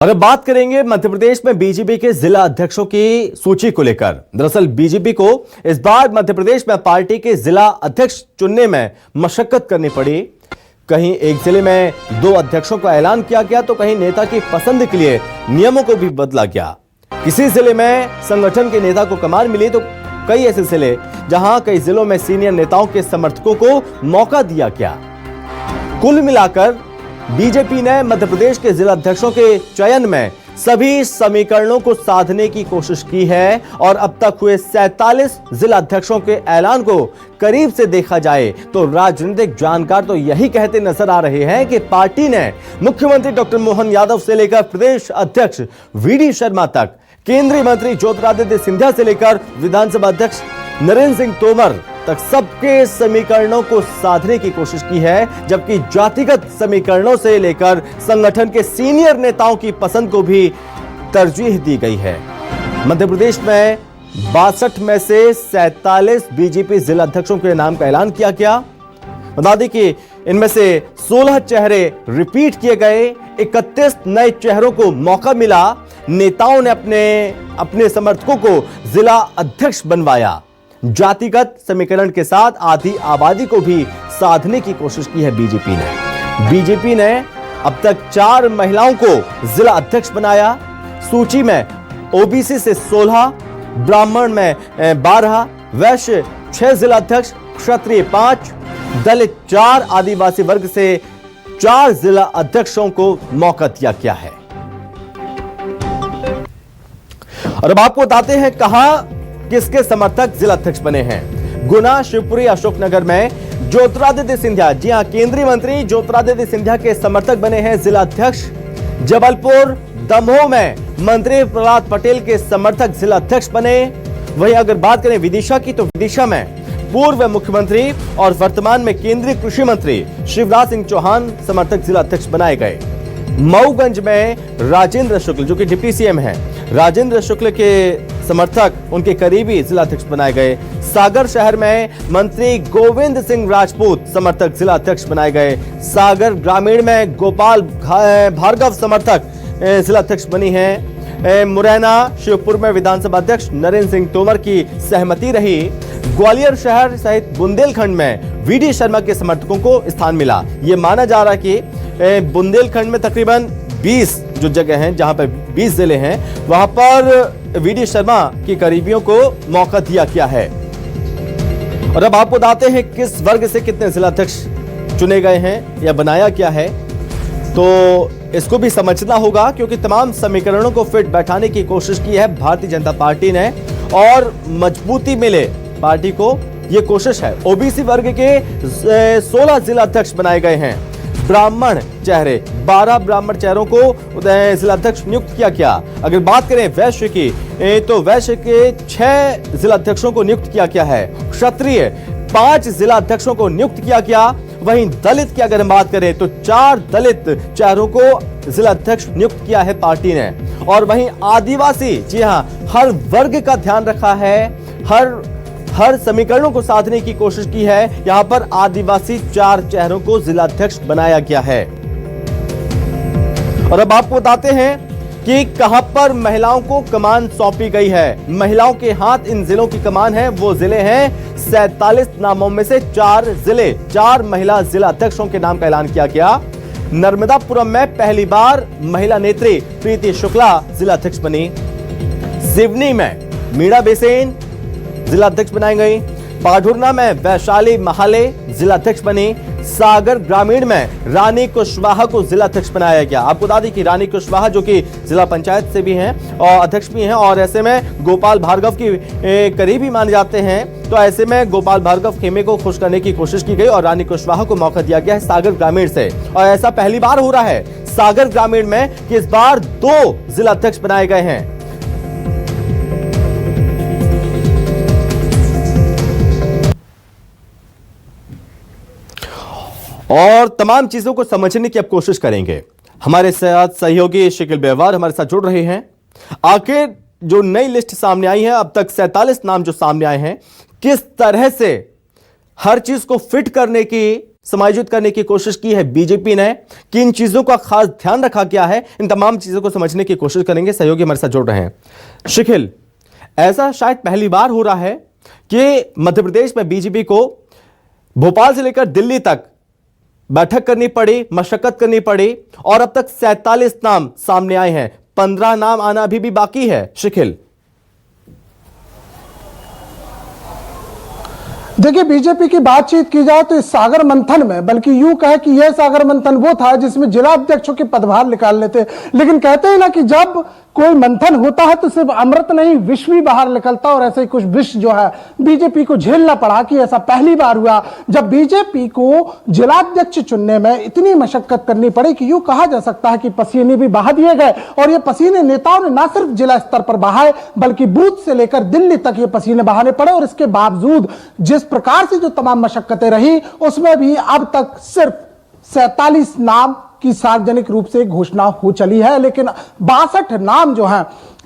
और अब बात करेंगे मध्य प्रदेश में बीजेपी के जिला अध्यक्षों की सूची को लेकर। दरअसल बीजेपी को इस बार मध्य प्रदेश में पार्टी के जिला अध्यक्ष चुनने में मशक्कत करनी पड़ी। कहीं एक जिले में 2 अध्यक्षों का ऐलान किया गया तो कहीं नेता की पसंद के लिए नियमों को भी बदला गया। किसी जिले में संगठन के नेता को कमान मिली तो कई ऐसे जिले जहां कई जिलों में सीनियर नेताओं के समर्थकों को मौका दिया गया। कुल मिलाकर बीजेपी ने मध्य प्रदेश के जिला अध्यक्षों के चयन में सभी समीकरणों को साधने की कोशिश की है और अब तक हुए 47 जिला अध्यक्षों के ऐलान को करीब से देखा जाए तो राजनीतिक जानकार तो यही कहते नजर आ रहे हैं कि पार्टी ने मुख्यमंत्री डॉक्टर मोहन यादव से लेकर प्रदेश अध्यक्ष वीडी शर्मा तक, केंद्रीय मंत्री ज्योतिरादित्य सिंधिया से लेकर विधानसभा अध्यक्ष नरेंद्र सिंह तोमर तक सबके समीकरणों को साधने की कोशिश की है, जबकि जातिगत समीकरणों से लेकर संगठन के सीनियर नेताओं की पसंद को भी तरजीह दी गई है। मध्य प्रदेश में 62 में से 47 बीजेपी जिला अध्यक्षों के नाम का ऐलान किया गया। बता दें कि इनमें से 16 चेहरे रिपीट किए गए, 31 नए चेहरों को मौका मिला। नेताओं ने अपने समर्थकों को जिला अध्यक्ष बनवाया। जातिगत समीकरण के साथ आधी आबादी को भी साधने की कोशिश की है बीजेपी ने अब तक 4 महिलाओं को जिला अध्यक्ष बनाया। सूची में ओबीसी से 16, ब्राह्मण में 12, वैश्य 6 जिला अध्यक्ष, क्षत्रिय 5, दलित 4, आदिवासी वर्ग से 4 जिला अध्यक्षों को मौका दिया गया है। और अब आपको बताते हैं कहां किसके समर्थक जिला अध्यक्ष बने हैं। गुना, शिवपुरी, अशोकनगर में ज्योतिरादित्य सिंधिया, जी हां, केंद्रीय मंत्री ज्योतिरादित्य सिंधिया के समर्थक बने हैं जिला अध्यक्ष। जबलपुर, दमोह में मंत्री प्रहलाद पटेल के समर्थक जिला अध्यक्ष बने। वहीं अगर बात करें विदिशा की तो विदिशा में पूर्व मुख्यमंत्री और वर्तमान में केंद्रीय कृषि मंत्री शिवराज सिंह चौहान समर्थक जिला अध्यक्ष बनाए गए। मऊगंज में राजेंद्र शुक्ल, जो कि डिप्टी सीएम हैं, राजेंद्र शुक्ल के समर्थक उनके करीबी जिला अध्यक्ष बनाए गए। सागर शहर में मंत्री गोविंद सिंह राजपूत समर्थक जिला अध्यक्ष बनाए गए। सागर ग्रामीण में गोपाल भार्गव समर्थक जिला अध्यक्ष बनी है। मुरैना, शिवपुर में विधानसभा अध्यक्ष नरेंद्र सिंह तोमर की सहमति रही। ग्वालियर शहर सहित बुंदेलखंड में वीडी शर्मा के समर्थकों को स्थान मिला। यह माना जा रहा है कि बुंदेलखंड में तकरीबन 20 जो जगह हैं, जहां पर 20 जिले हैं, वहां पर वीडी शर्मा की करीबियों को मौका दिया गया है। और अब आपको बताते हैं किस वर्ग से कितने जिला अध्यक्ष चुने गए हैं या बनाया गया है, तो इसको भी समझना होगा क्योंकि तमाम समीकरणों को फिट बैठाने की कोशिश की है भारतीय जनता पार्टी ने और मजबूती मिले पार्टी को, यह कोशिश है। ओबीसी वर्ग के 16 जिला अध्यक्ष बनाए गए हैं। ब्राह्मण चेहरे, 12 ब्राह्मण चेहरों को जिला अध्यक्ष नियुक्त किया गया। अगर बात करें वैश्य की तो वैश्य के 6 जिला अध्यक्षों को नियुक्त किया गया है। क्षत्रिय 5 जिला अध्यक्षों को नियुक्त किया गया। वहीं दलित की अगर बात करें तो 4 दलित चेहरों को जिला अध्यक्ष नियुक्त किया है पार्टी ने। और वहीं आदिवासी, जी हां, हर वर्ग का ध्यान रखा है, हर समीकरणों को साधने की कोशिश की है। यहां पर आदिवासी 4 चेहरों को जिला अध्यक्ष बनाया गया है। और अब आपको बताते हैं कि कहां पर महिलाओं को कमान सौंपी गई है। महिलाओं के हाथ इन जिलों की कमान है। वो जिले हैं 47 नामों में से 4 जिले, 4 महिला जिला अध्यक्षों के नाम का ऐलान किया गया। नर्मदापुरम में पहली बार महिला नेत्री प्रीति शुक्ला जिला अध्यक्ष बनी। सिवनी में मीणा बेसेन जिला अध्यक्ष बनाई गई। पाढुरना में वैशाली महाले जिला अध्यक्ष बनी। सागर ग्रामीण में रानी कुशवाहा को जिला अध्यक्ष बनाया गया। आपको बता दें कि रानी कुशवाहा जो कि जिला पंचायत से भी हैं और अध्यक्ष भी हैं और ऐसे में गोपाल भार्गव की करीबी माने जाते हैं, तो ऐसे में गोपाल भार्गव खेमे को खुश करने की कोशिश की गई और रानी कुशवाहा को मौका दिया गया है सागर ग्रामीण से। और ऐसा पहली बार हो रहा है सागर ग्रामीण में कि इस बार 2 जिला अध्यक्ष बनाए गए हैं। और तमाम चीजों को समझने की अब कोशिश करेंगे। हमारे साथ सहयोगी शकील बेवार हमारे साथ जुड़ रहे हैं। आखिर जो नई लिस्ट सामने आई है, अब तक 47 नाम जो सामने आए हैं, किस तरह से हर चीज को फिट करने की समायोजित करने की कोशिश की है बीजेपी ने, किन चीजों का खास ध्यान रखा गया है, इन तमाम चीजों को समझने की कोशिश करेंगे। सहयोगी हमारे साथ जुड़ रहे हैं। शिखिल, ऐसा शायद पहली बार हो रहा है कि मध्य प्रदेश में बीजेपी को भोपाल से लेकर दिल्ली तक बैठक करनी पड़ी, मशक्कत करनी पड़ी और अब तक 47 नाम सामने आए हैं, 15 नाम आना अभी भी बाकी है। शिखिल, देखिए, बीजेपी की बातचीत की जाए तो इस सागर मंथन में, बल्कि यूं कहे कि यह सागर मंथन वो था जिसमें जिला अध्यक्षों के पदभार निकालने थे। लेकिन कहते हैं ना कि जब कोई मंथन होता है तो सिर्फ अमृत नहीं, विष भी बाहर निकलता, और ऐसे ही कुछ विष जो है बीजेपी को झेलना पड़ा कि ऐसा पहली बार हुआ जब बीजेपी को जिलाध्यक्ष चुनने में इतनी मशक्कत करनी पड़ी कि यूं कहा जा सकता है कि पसीने भी बहा दिए गए। और ये पसीने नेताओं ने ना सिर्फ जिला स्तर पर बहाए, बल्कि बूथ से लेकर दिल्ली तक ये पसीने बहाने पड़े। और इसके बावजूद जिस प्रकार से जो तमाम मशक्कतें रही, उसमें भी अब तक सिर्फ 47 नाम की सार्वजनिक रूप से घोषणा हो चली है, लेकिन 62 नाम जो हैं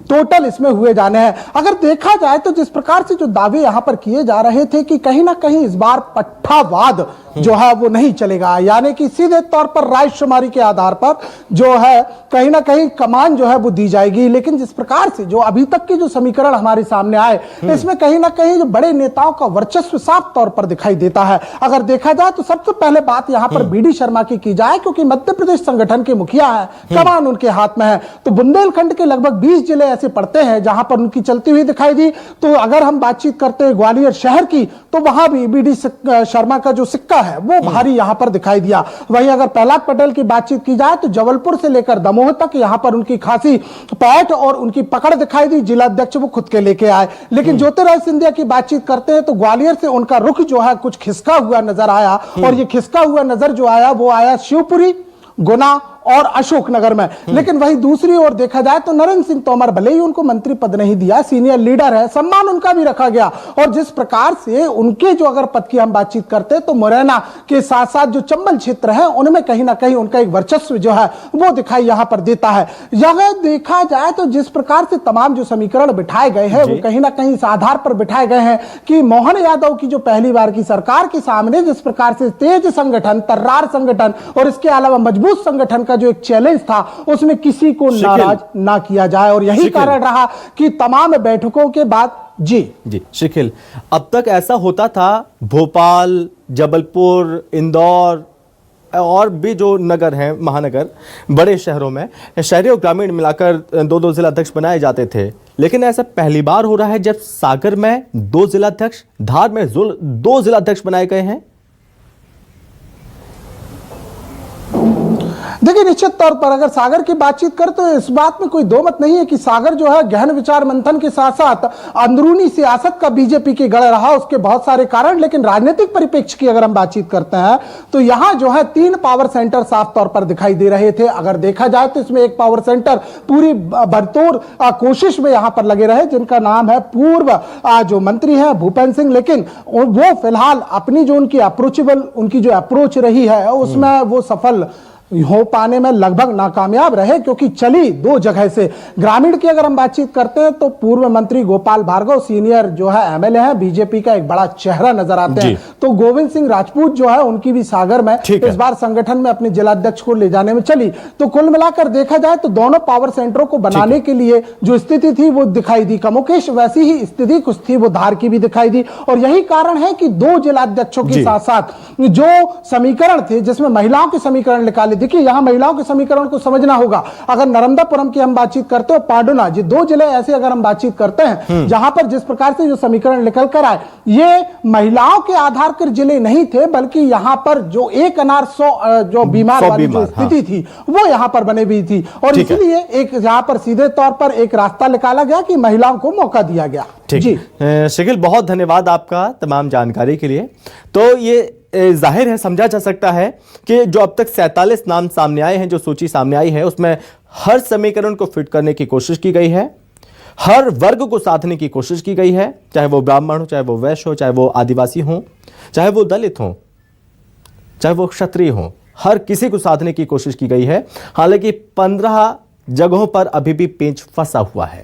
टोटल इसमें हुए जाने हैं। अगर देखा जाए तो जिस प्रकार से जो दावे यहां पर किए जा रहे थे कि कहीं ना कहीं इस बार पट्टावाद जो है वो नहीं चलेगा, यानी कि सीधे तौर पर रायशुमारी के आधार पर जो है कहीं ना कहीं कमान जो है वो दी जाएगी। लेकिन जिस प्रकार से जो अभी तक के जो समीकरण हमारे सामने आए, इसमें कहीं ना कहीं जो बड़े नेताओं का वर्चस्व साफ तौर पर दिखाई देता है। अगर देखा जाए तो सबसे पहले बात यहां पर बीडी शर्मा की जाए, क्योंकि मध्य प्रदेश संगठन के मुखिया है, कमान उनके हाथ में है। तो बुंदेलखंड के लगभग 20 जिले ऐसे पड़ते हैं जहां पर उनकी चलती हुई दिखाई दी। तो अगर हम बातचीत करते हैं ग्वालियर शहर की, तो वहां भी बीडी शर्मा का जो सिक्का है वो भारी यहां पर दिखाई दिया। वहीं अगर प्रहलाद पटेल की बातचीत की जाए तो जबलपुर से लेकर दमोह तक यहां पर उनकी खासी पैठ और उनकी पकड़ दिखाई दी, जिला अध्यक्ष वो खुद के लेके आए। लेकिन ज्योतिरादित्य सिंधिया की बातचीत करते हैं तो ग्वालियर से उनका रुख जो है कुछ खिसका हुआ नजर आया, और ये खिसका हुआ नजर जो आया वो आया शिवपुरी, गुना और अशोकनगर में। लेकिन वहीं दूसरी ओर देखा जाए तो नरेंद्र सिंह तोमर, भले ही उनको मंत्री पद नहीं दिया, सीनियर लीडर है, सम्मान उनका भी रखा गया। और जिस प्रकार से उनके जो अगर पद की हम बातचीत करते हैं तो मुरैना के साथ साथ जो चंबल क्षेत्र है उनमें कहीं ना कहीं उनका एक वर्चस्व जो है वो दिखाई यहां पर देता है। अगर देखा जाए तो जिस प्रकार से तमाम जो समीकरण बिठाए गए हैं वो कहीं ना कहीं इस आधार पर बिठाए गए हैं कि मोहन यादव की जो पहली बार की सरकार के सामने जिस प्रकार से तेज संगठन, तर्रार संगठन और इसके अलावा मजबूत संगठन जो एक चैलेंज था उसमें किसी को नाराज ना किया जाए, और यही कारण रहा कि तमाम बैठकों के बाद जी शिखिल, अब तक ऐसा होता था भोपाल, जबलपुर, इंदौर और भी जो नगर हैं, महानगर, बड़े शहरों में शहरी और ग्रामीण मिलाकर 2-2 जिला अध्यक्ष बनाए जाते थे। लेकिन ऐसा पहली बार हो रहा है जब सागर में 2 जिला अध्यक्ष, धार में 2 जिला अध्यक्ष बनाए गए हैं। देखिए, निश्चित तौर पर अगर सागर की बातचीत करें तो इस बात में कोई दो मत नहीं है कि सागर जो है गहन विचार मंथन के साथ साथ अंदरूनी सियासत का बीजेपी के गढ़ रहा, उसके बहुत सारे कारण। लेकिन राजनीतिक परिप्रेक्ष्य की अगर हम बातचीत करते हैं तो यहां जो है 3 पावर सेंटर साफ तौर पर दिखाई दे रहे थे। अगर देखा जाए तो इसमें एक पावर सेंटर पूरी भरतोड़ कोशिश में यहां पर लगे रहे, जिनका नाम है पूर्व जो मंत्री है भूपेंद्र सिंह। लेकिन वो फिलहाल अपनी जो उनकी अप्रोचेबल उनकी जो अप्रोच रही है उसमें वो सफल हो पाने में लगभग नाकामयाब रहे, क्योंकि चली 2 जगह से। ग्रामीण की अगर हम बातचीत करते हैं तो पूर्व मंत्री गोपाल भार्गव सीनियर जो है एमएलए है, बीजेपी का एक बड़ा चेहरा नजर आते हैं। तो गोविंद सिंह राजपूत जो है उनकी भी सागर में इस बार संगठन में अपने जिला अध्यक्ष को ले जाने में चली। तो कुल मिलाकर देखा जाए तो दोनों पावर सेंटरों को बनाने के लिए जो स्थिति थी वो दिखाई दी कमोकेश, वैसी ही स्थिति कुछ थी वो धार की भी दिखाई दी। और यही कारण है कि 2 जिला अध्यक्षों के साथ साथ जो समीकरण थे जिसमें महिलाओं के समीकरण निकाले। देखिए, यहां महिलाओं के समीकरण को समझना होगा। अगर नर्मदापुरम की हम बातचीत करते हो, पांडुना, ये 2 जिले ऐसे अगर हम बातचीत करते हैं जहां पर जिस प्रकार से जो समीकरण निकल कर आए, ये महिलाओं के आधार पर जिले नहीं थे, बल्कि यहां पर जो 1 अनार 100 जो बीमार वाली जो स्थिति थी वो यहां पर बने हुई थी। और इसलिए एक यहां पर सीधे तौर पर एक रास्ता निकाला गया कि महिलाओं को मौका दिया गया। जी शिखिल, बहुत धन्यवाद आपका तमाम जानकारी के लिए। तो ये जाहिर है, समझा जा सकता है कि जो अब तक 47 नाम सामने आए हैं, जो सूची सामने आई है, उसमें हर समीकरण को फिट करने की कोशिश की गई है, हर वर्ग को साधने की कोशिश की गई है, चाहे वो ब्राह्मण हो, चाहे वो वैश्य हो, चाहे वो आदिवासी हो, चाहे वो दलित हो, चाहे वो क्षत्रिय हो, हर किसी को साधने की कोशिश की गई है। हालांकि 15 जगहों पर अभी भी पेंच फंसा हुआ है।